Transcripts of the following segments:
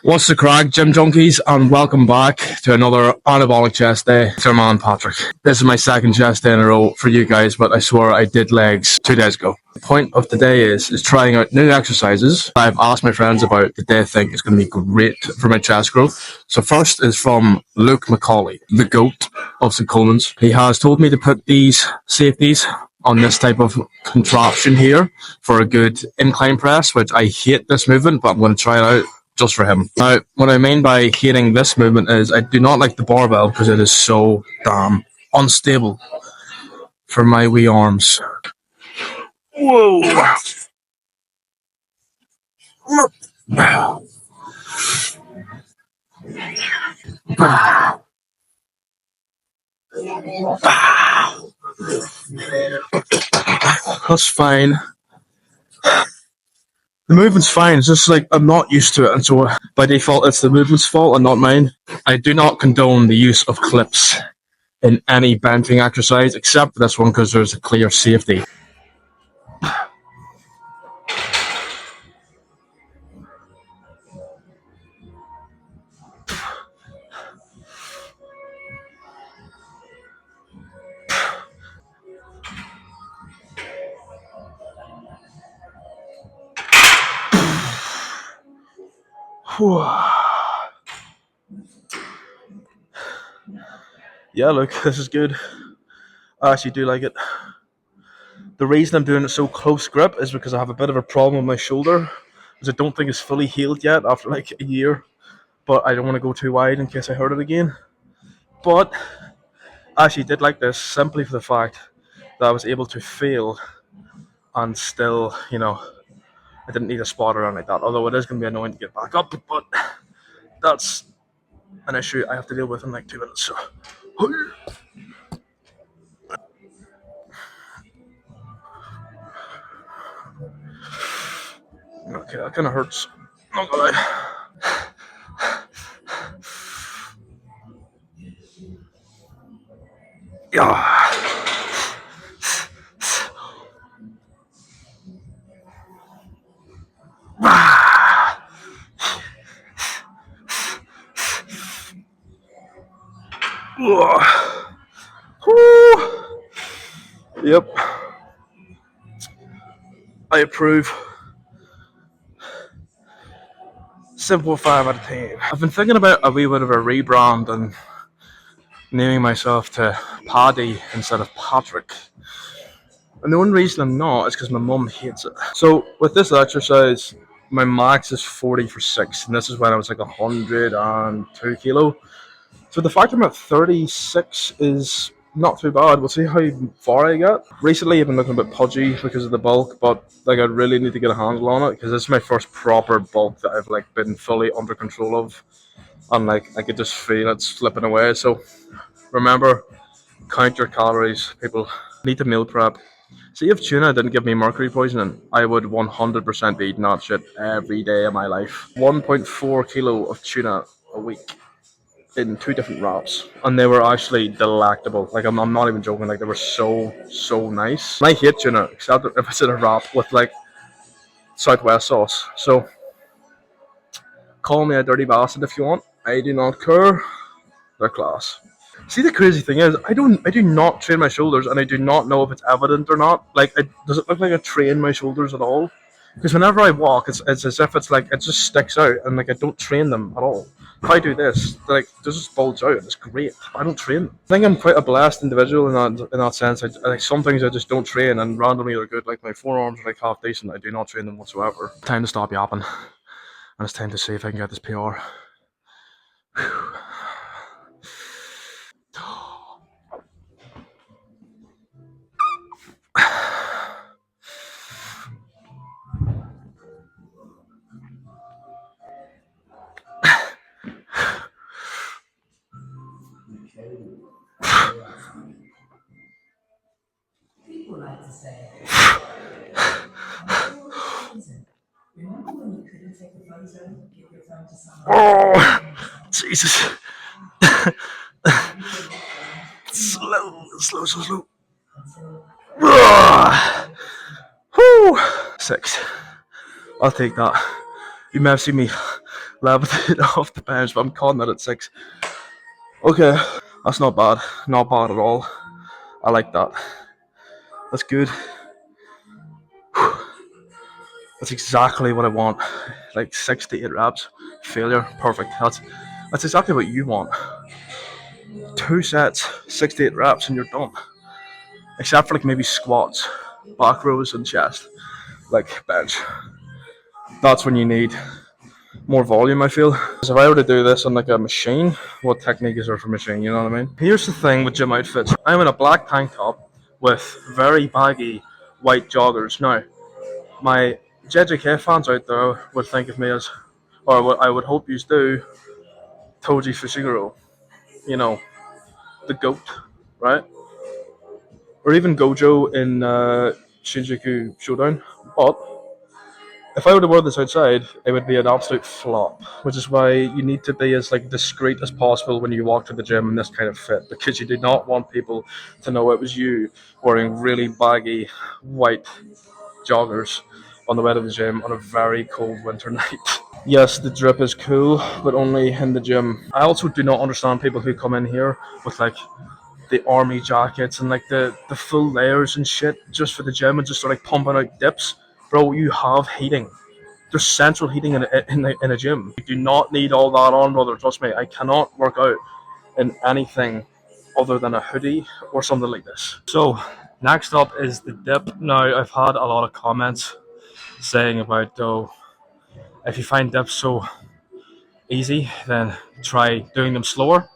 What's the crack, gym junkies, and welcome back to another anabolic chest day. It's your man Patrick. This is my second chest day in a row for you guys, but I swear I did legs 2 days ago. The point of the day is trying out new exercises I've asked my friends about that they think is going to be great for my chest growth. So first is from Luke McCauley, the GOAT of St. Coleman's. He has told me to put these safeties on this type of contraption here for a good incline press, which I hate this movement, but I'm going to try it out just for him. Now, what I mean by hating this movement is I do not like the barbell because it is so damn unstable for my wee arms. Whoa! That's fine. The movement's fine, it's just like I'm not used to it, and so by default it's the movement's fault and not mine. I do not condone the use of clips in any benching exercise except for this one because there's a clear safety. Yeah, look, this is good. I actually do like it. The reason I'm doing it so close grip is because I have a bit of a problem with my shoulder, because I don't think it's fully healed yet after like a year. But I don't want to go too wide in case I hurt it again. But I actually did like this simply for the fact that I was able to fail and still, I didn't need a spot or anything like that. Although it is going to be annoying to get back up, but that's an issue I have to deal with in like 2 minutes. So. Okay, that kind of hurts. Not gonna lie. Yeah. Yep. I approve. Simple 5 out of 10. I've been thinking about a wee bit of a rebrand and naming myself to Paddy instead of Patrick. And the only reason I'm not is because my mum hates it. So with this exercise, my max is 40 for 6, and this is when I was like 102 kilo. So the fact I'm at 36 is not too bad. We'll see how far I get. Recently I've been looking a bit pudgy because of the bulk, but like I really need to get a handle on it because this is my first proper bulk that I've like been fully under control of, and like I could just feel it slipping away. So remember, count your calories, people. Need to meal prep. See, if tuna didn't give me mercury poisoning, I would 100% be eating that shit every day of my life. 1.4 kilo of tuna a week in 2 different wraps, and they were actually delectable. Like I'm not even joking. Like they were so nice. And I hate tuna, except if it's in a wrap with like Southwest sauce. So call me a dirty bastard if you want. I do not care. They're class. See, the crazy thing is, I do not train my shoulders, and I do not know if it's evident or not. Like, does it look like I train my shoulders at all? Because whenever I walk, it's as if it's like it just sticks out, and like I don't train them at all. If I do this, like they just bulge out. It's great. I don't train them. I think I'm quite a blessed individual in that sense. Like some things I just don't train, and randomly they're good. Like my forearms are like half decent. I do not train them whatsoever. Time to stop yapping, and it's time to see if I can get this PR. Whew. People like to say, remember when you couldn't take a photo, give your phone to someone? Oh, Jesus. Slow. Whew. 6. I'll take that. You may have seen me levitate off the bench, but I'm calling that at 6. Okay, that's not bad. Not bad at all. I like that. That's good. That's exactly what I want. Like 6 to 8 reps. Failure. Perfect. That's exactly what you want. 2 sets, 6 to 8 reps, and you're done. Except for like maybe squats, back rows, and chest. Like bench. That's when you need more volume, I feel. Because if I were to do this on like a machine, what technique is there for machine, you know what I mean? Here's the thing with gym outfits. I'm in a black tank top with very baggy white joggers. Now, my JJK fans out there would think of me as, or what I would hope you do, Toji Fushiguro. You know, the GOAT, right? Or even Gojo in Shinjuku Showdown. But if I were to wear this outside, it would be an absolute flop. Which is why you need to be as like discreet as possible when you walk to the gym in this kind of fit, because you do not want people to know it was you wearing really baggy white joggers on the way to the gym on a very cold winter night. Yes, the drip is cool, but only in the gym. I also do not understand people who come in here with like the army jackets and like the full layers and shit just for the gym and just start like pumping out dips. Bro, you have heating. There's central heating in a gym. You do not need all that on, brother. Trust me, I cannot work out in anything other than a hoodie or something like this. So, next up is the dip. Now, I've had a lot of comments saying about, though, if you find dips so easy, then try doing them slower.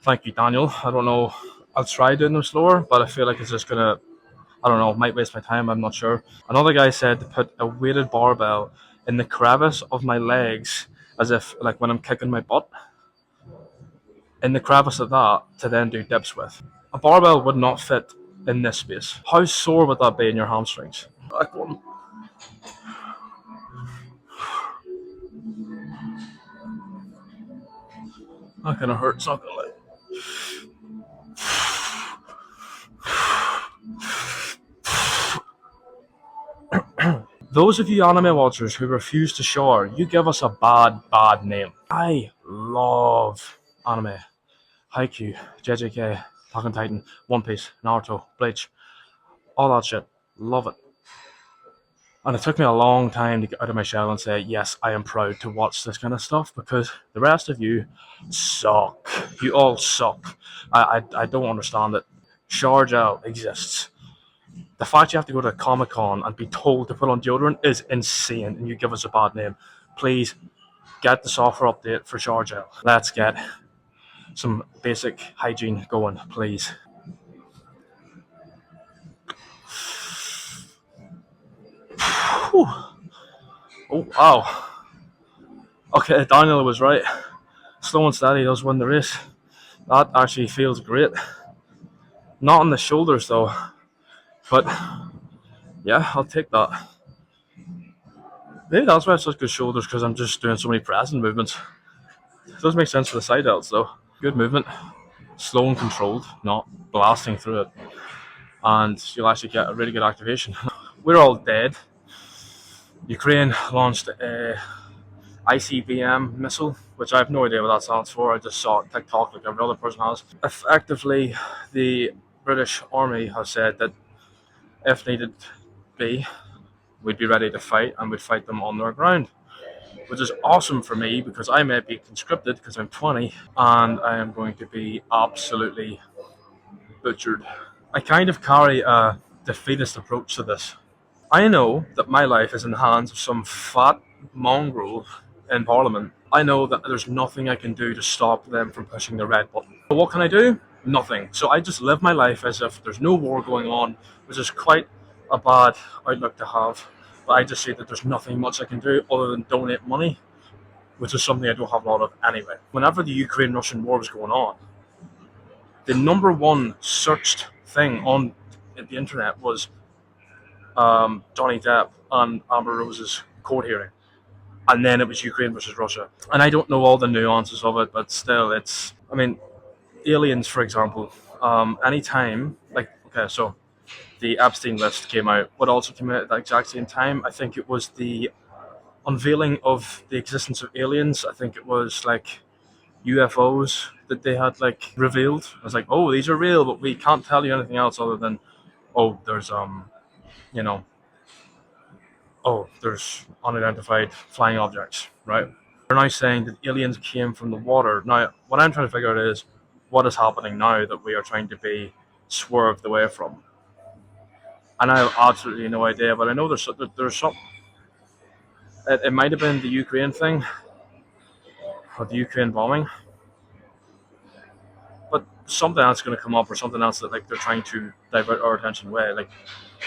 Thank you, Daniel. I don't know. I'll try doing them slower, but I feel like it's just gonna, I don't know, might waste my time. I'm not sure. Another guy said to put a weighted barbell in the crevice of my legs, as if like when I'm kicking my butt, in the crevice of that, to then do dips with. A barbell would not fit in this space. How sore would that be in your hamstrings? Back one. That kind of hurts, not gonna lie. Those of you anime watchers who refuse to shower, you give us a bad name. I love anime. Haikyuu, JJK, Attack on Titan, One Piece, Naruto, Bleach, all that shit. Love it. And it took me a long time to get out of my shell and say, yes, I am proud to watch this kind of stuff, because the rest of you suck. You all suck. I don't understand it. Shower gel exists. The fact you have to go to a Comic-Con and be told to put on deodorant is insane, and you give us a bad name. Please get the software update for shower gel. Let's get some basic hygiene going, please. Whew. Oh, wow. Okay, Daniel was right. Slow and steady does win the race. That actually feels great. Not on the shoulders, though. But, yeah, I'll take that. Maybe that's why it's such good shoulders, because I'm just doing so many pressing movements. It does make sense for the side delts, though. Good movement. Slow and controlled, not blasting through it. And you'll actually get a really good activation. We're all dead. Ukraine launched a ICBM missile, which I have no idea what that stands for. I just saw it TikTok like every other person has. Effectively, the British Army has said that if needed be, we'd be ready to fight, and we'd fight them on their ground, which is awesome for me because I may be conscripted because I'm 20 and I am going to be absolutely butchered. I kind of carry a defeatist approach to this. I know that my life is in the hands of some fat mongrel in Parliament. I know that there's nothing I can do to stop them from pushing the red button. But what can I do? Nothing. So I just live my life as if there's no war going on, which is quite a bad outlook to have. But I just say that there's nothing much I can do other than donate money, which is something I don't have a lot of anyway. Whenever the Ukraine-Russian war was going on, the number one searched thing on the internet was Johnny Depp and Amber Rose's court hearing. And then it was Ukraine versus Russia. And I don't know all the nuances of it, but still, it's, I mean, aliens, for example, anytime, like, okay, so the Epstein list came out. What also came out at the exact same time? I think it was the unveiling of the existence of aliens. I think it was like UFOs that they had like revealed. I was like, oh, these are real, but we can't tell you anything else other than, oh, there's you know, oh, there's unidentified flying objects, right? They're now saying that aliens came from the water. Now, what I'm trying to figure out is what is happening now that we are trying to be swerved away from. And I have absolutely no idea, but I know there's some. It might have been the Ukraine thing or the Ukraine bombing, but something else is going to come up or something else that like they're trying to divert our attention away. Like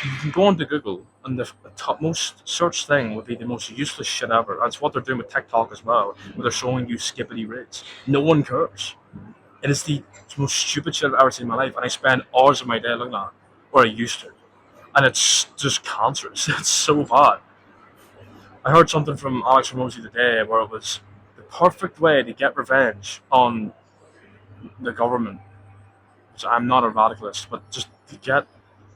you can go onto Google and the top most search thing would be the most useless shit ever. That's what they're doing with TikTok as well, where they're showing you skippity rates. No one cares. It is the most stupid shit I've ever seen in my life, and I spend hours of my day looking at it, or I used to, and it's just cancerous. It's so bad. I heard something from Alex Ramosi today where it was the perfect way to get revenge on the government. So I'm not a radicalist, but just to get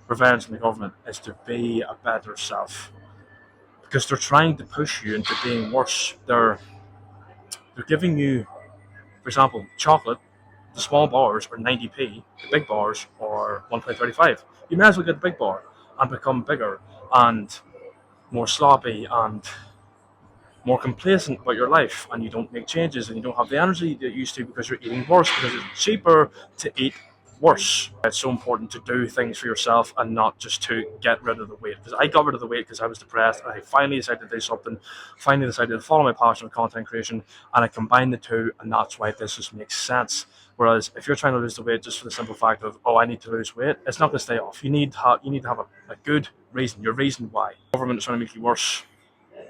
revenge on the government is to be a better self, because they're trying to push you into being worse. They're giving you, for example, chocolate. The small bars are 90p. The big bars are 1.35. You may as well get the big bar and become bigger and more sloppy and more complacent about your life, and you don't make changes and you don't have the energy that you used to because you're eating worse, because it's cheaper to eat worse. It's so important to do things for yourself and not just to get rid of the weight. Because I got rid of the weight because I was depressed, and I finally decided to do something. Finally decided to follow my passion of content creation, and I combined the two, and that's why this just makes sense. Whereas if you're trying to lose the weight just for the simple fact of, oh, I need to lose weight, it's not going to stay off. You need to have a good reason, your reason why. The government is trying to make you worse.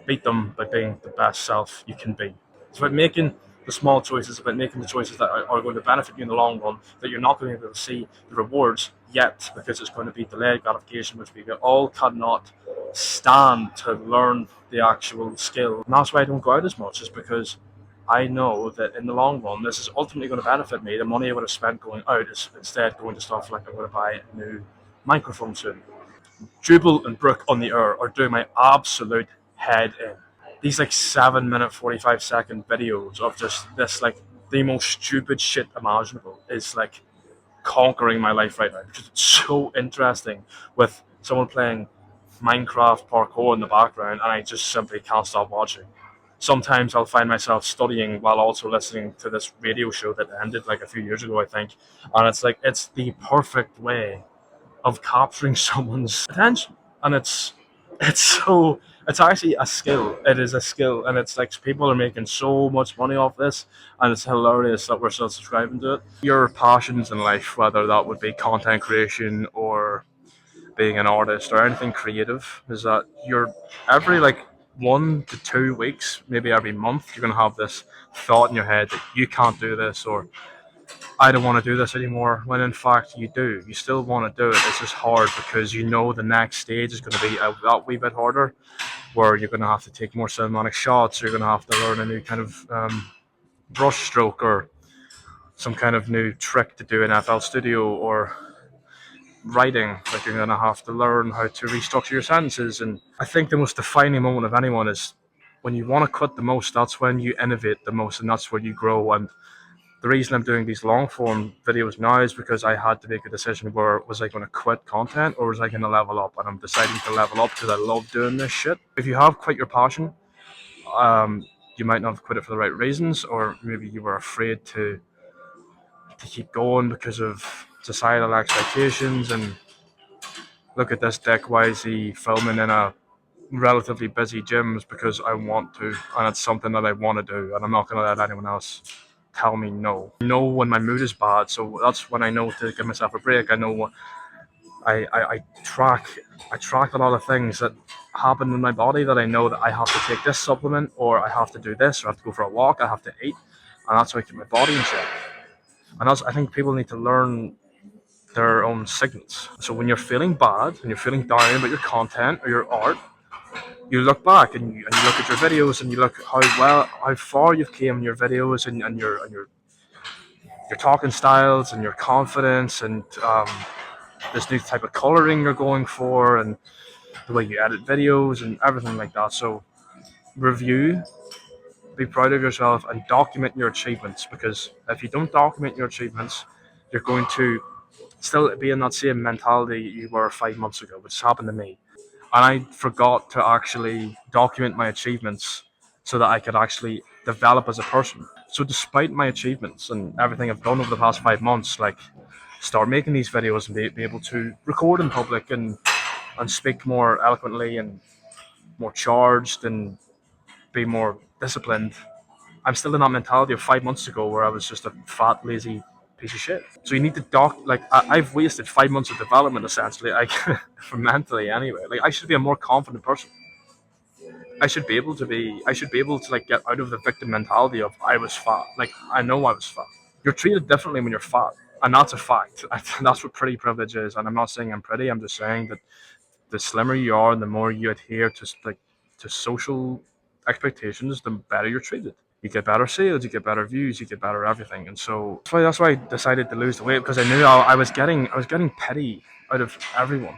Beat them by being the best self you can be. It's about making the small choices, about making the choices that are going to benefit you in the long run, that you're not going to be able to see the rewards yet because it's going to be delayed gratification, which we all cannot stand to learn the actual skill. And that's why I don't go out as much, is because I know that in the long run, this is ultimately going to benefit me. The money I would have spent going out is instead going to stuff like I'm going to buy a new microphone soon. Jubal and Brooke on the air are doing my absolute head in. These like 7-minute 45-second videos of just this like the most stupid shit imaginable is like conquering my life right now, because it's so interesting with someone playing Minecraft parkour in the background, and I just simply can't stop watching. Sometimes I'll find myself studying while also listening to this radio show that ended like a few years ago, I think, and it's like it's the perfect way of capturing someone's attention, and it's actually a skill. It is a skill, and it's like people are making so much money off this, and it's hilarious that we're still subscribing to it. Your passions in life, whether that would be content creation or being an artist or anything creative, is that you're every like 1 to 2 weeks, maybe every month, you're gonna have this thought in your head that you can't do this, or I don't want to do this anymore, when in fact you do. You still want to do it. It's just hard because you know the next stage is going to be that wee bit harder, where you're going to have to take more cinematic shots, or you're going to have to learn a new kind of brush stroke, or some kind of new trick to do in FL Studio, or writing. Like you're going to have to learn how to restructure your sentences. And I think the most defining moment of anyone is when you want to quit the most, that's when you innovate the most, and that's where you grow. And the reason I'm doing these long form videos now is because I had to make a decision where was I going to quit content or was I going to level up, and I'm deciding to level up because I love doing this shit. If you have quit your passion, you might not have quit it for the right reasons, or maybe you were afraid to keep going because of societal expectations. And look at this dick, why is he filming in a relatively busy gym? Is because I want to, and it's something that I want to do, and I'm not going to let anyone else tell me no. I know when my mood is bad, so that's when I know to give myself a break. I know what I track a lot of things that happen in my body, that I know that I have to take this supplement, or I have to do this, or I have to go for a walk, I have to eat, and that's how I keep my body in shape. And I think people need to learn their own signals. So when you're feeling bad and you're feeling down about your content or your art, you look back and you look at your videos, and you look how far you've came in your videos, and your talking styles and your confidence, and this new type of coloring you're going for, and the way you edit videos and everything like that. So review, be proud of yourself, and document your achievements. Because if you don't document your achievements, you're going to still be in that same mentality you were 5 months ago, which happened to me. And I forgot to actually document my achievements so that I could actually develop as a person. So despite my achievements and everything I've done over the past 5 months, like start making these videos and be able to record in public and speak more eloquently and more charged and be more disciplined, I'm still in that mentality of 5 months ago where I was just a fat, lazy piece of shit. So you need to I've wasted 5 months of development essentially, like for mentally anyway. Like I should be a more confident person. I should be able to like get out of the victim mentality of I was fat. Like I know I was fat. You're treated differently when you're fat. And that's a fact. That's what pretty privilege is. And I'm not saying I'm pretty. I'm just saying that the slimmer you are and the more you adhere to social expectations, the better you're treated. You get better sales, you get better views, you get better everything. And so that's why I decided to lose the weight, because I knew I was getting pity out of everyone.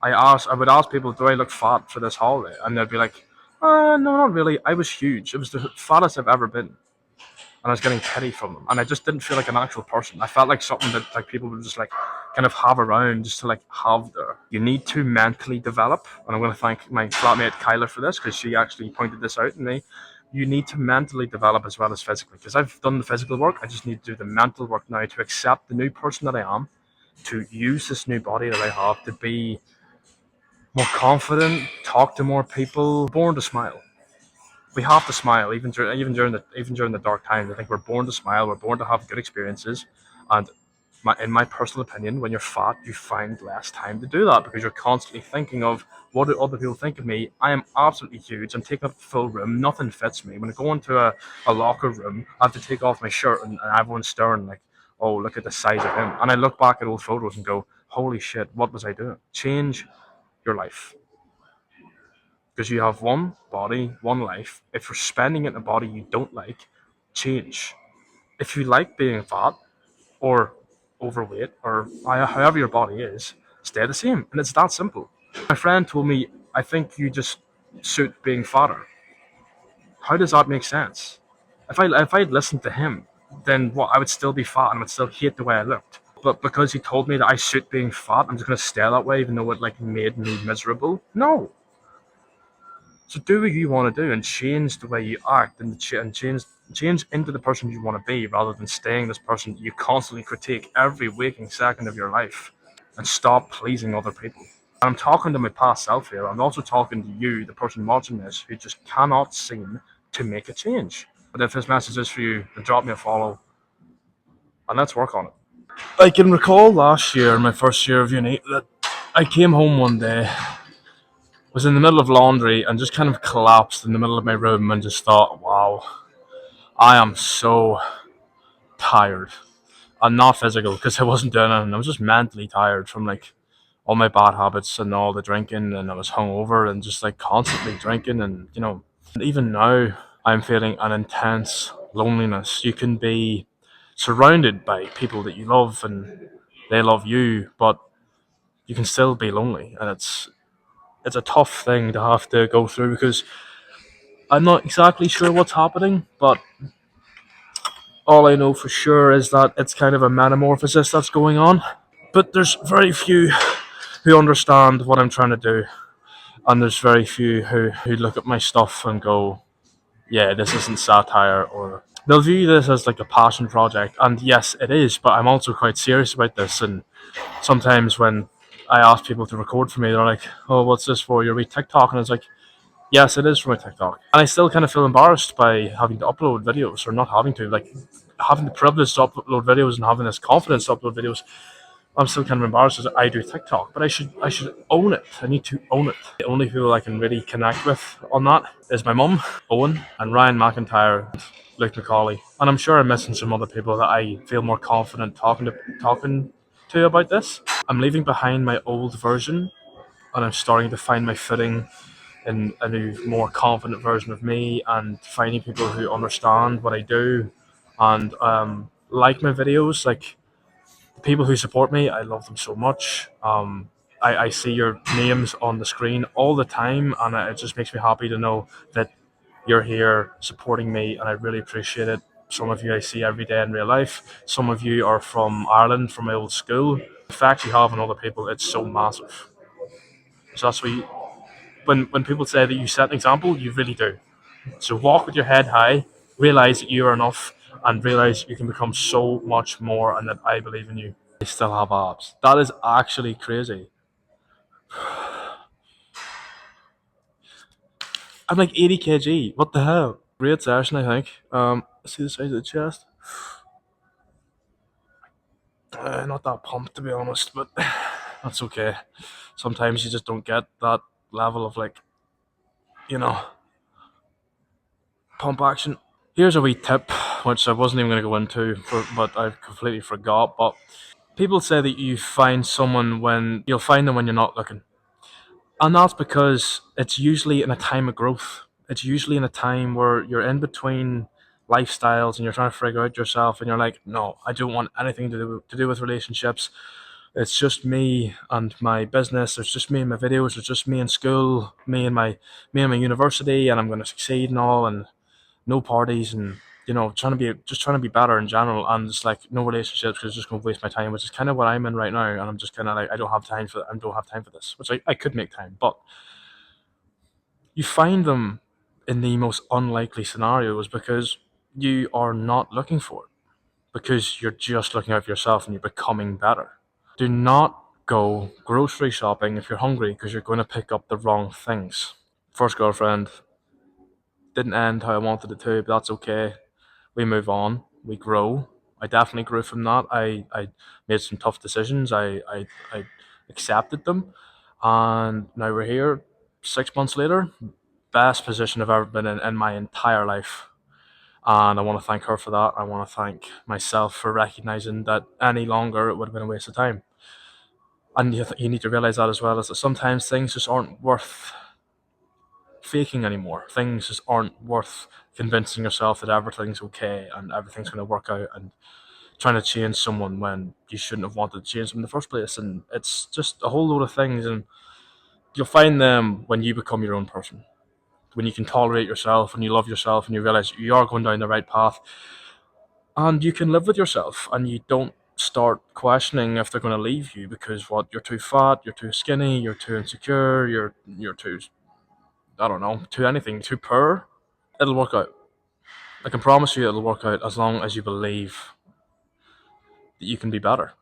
I would ask people, do I look fat for this holiday? And they'd be like, no, not really. I was huge. It was the fattest I've ever been. And I was getting pity from them. And I just didn't feel like an actual person. I felt like something that like people would just like kind of have around just to like have there. You need to mentally develop. And I'm going to thank my flatmate Kyla for this, because she actually pointed this out to me. You need to mentally develop as well as physically. Because I've done the physical work. I just need to do the mental work now to accept the new person that I am, to use this new body that I have to be more confident, talk to more people, born to smile. We have to smile even during the dark times. I think we're born to smile. We're born to have good experiences, and in my personal opinion, when you're fat, you find less time to do that because you're constantly thinking of what do other people think of me. I am absolutely huge. I'm taking up the full room. Nothing fits me. When I go into a locker room, I have to take off my shirt, and everyone's staring like, oh, look at the size of him. And I look back at old photos and go, holy shit, what was I doing? Change your life, because you have one body, one life. If you're spending it in a body you don't like, change. If you like being fat or overweight or however your body is, stay the same. And it's that simple. My friend told me, I think you just suit being fatter. How does that make sense? If I'd listened to him, then what, I would still be fat and I would still hate the way I looked. But because he told me that I suit being fat, I'm just gonna stay that way even though it like made me miserable. No. So do what you want to do and change the way you act, and change into the person you want to be, rather than staying this person that you constantly critique every waking second of your life. And stop pleasing other people. And I'm talking to my past self here. I'm also talking to you, the person watching this, who just cannot seem to make a change. But if this message is for you, then drop me a follow and let's work on it. I can recall last year, my first year of uni, that I came home one day, was in the middle of laundry, and just kind of collapsed in the middle of my room and just thought, wow, I am so tired. And not physical, because I wasn't doing anything. I was just mentally tired from like all my bad habits and all the drinking, and I was hungover and just like constantly drinking, and and even now I'm feeling an intense loneliness. You can be surrounded by people that you love and they love you, but you can still be lonely, and it's a tough thing to have to go through, because I'm not exactly sure what's happening, but all I know for sure is that it's kind of a metamorphosis that's going on. But there's very few who understand what I'm trying to do, and there's very few who look at my stuff and go, yeah, this isn't satire, or they'll view this as like a passion project. And yes, it is, but I'm also quite serious about this. And sometimes when I ask people to record for me, they're like, oh, what's this for? You're TikTok? And it's like, yes, it is for my TikTok. And I still kind of feel embarrassed by having to upload videos, or not having to, like having the privilege to upload videos and having this confidence to upload videos. I'm still kind of embarrassed as I do TikTok, but I should own it. I need to own it. The only people I can really connect with on that is my mum, Owen, and Ryan McIntyre, and Luke McCauley. And I'm sure I'm missing some other people that I feel more confident talking to about this. I'm leaving behind my old version, and I'm starting to find my footing in a new, more confident version of me, and finding people who understand what I do and like my videos. Like, the people who support me, I love them so much. I see your names on the screen all the time, and it just makes me happy to know that you're here supporting me, and I really appreciate it. Some of you I see every day in real life. Some of you are from Ireland, from my old school. The effect you have on other people, it's so massive. So that's what when people say that you set an example, you really do. So walk with your head high, realize that you are enough, and realize you can become so much more, and that I believe in you. I still have abs. That is actually crazy. I'm like 80 kg. What the hell? Great session, I think. See the size of the chest. Not that pumped to be honest, but that's okay. Sometimes you just don't get that level of like, you know, pump action. Here's a wee tip, which I wasn't even going to go into, but I completely forgot. But people say that you find someone when you'll find them when you're not looking. And that's because it's usually in a time of growth. It's usually in a time where you're in between lifestyles and you're trying to figure out yourself, and you're like, no, I don't want anything to do with relationships. It's just me and my business. It's just me and my videos. It's just me in school, me and my university, and I'm going to succeed and all, and no parties, and trying to be better in general, and just like no relationships because it's just going to waste my time, which is kind of what I'm in right now. And I'm just kind of like, I don't have time for this, which I could make time, but you find them in the most unlikely scenarios because you are not looking for it, because you're just looking out for yourself and you're becoming better. Do not go grocery shopping if you're hungry because you're going to pick up the wrong things. First girlfriend didn't end how I wanted it to, but that's okay. We move on. We grow. I definitely grew from that. I made some tough decisions. I accepted them, and now we're here. 6 months later, best position I've ever been in my entire life. And I want to thank her for that. I want to thank myself for recognizing that any longer it would have been a waste of time. And you need to realize that as well, is that sometimes things just aren't worth faking anymore. Things just aren't worth convincing yourself that everything's okay and everything's going to work out, and trying to change someone when you shouldn't have wanted to change them in the first place. And it's just a whole load of things. And you'll find them when you become your own person, when you can tolerate yourself, when you love yourself, and you realize you are going down the right path, and you can live with yourself, and you don't start questioning if they're going to leave you because what, you're too fat, you're too skinny, you're too insecure, you're too, I don't know, too anything, too poor. It'll work out. I can promise you it'll work out as long as you believe that you can be better.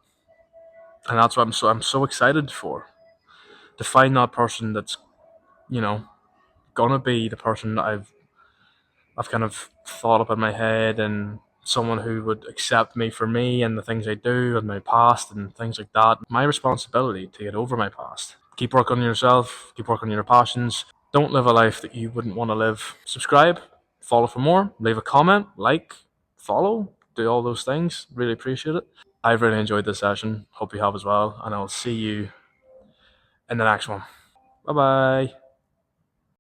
And that's what I'm so excited for. To find that person that's, you know, gonna be the person that I've kind of thought up in my head, and someone who would accept me for me and the things I do and my past and things like that. My responsibility to get over my past. Keep working on yourself, keep working on your passions. Don't live a life that you wouldn't want to live. Subscribe, follow for more, leave a comment, like, follow, do all those things. Really appreciate it. I've really enjoyed this session. Hope you have as well. And I'll see you in the next one. Bye bye.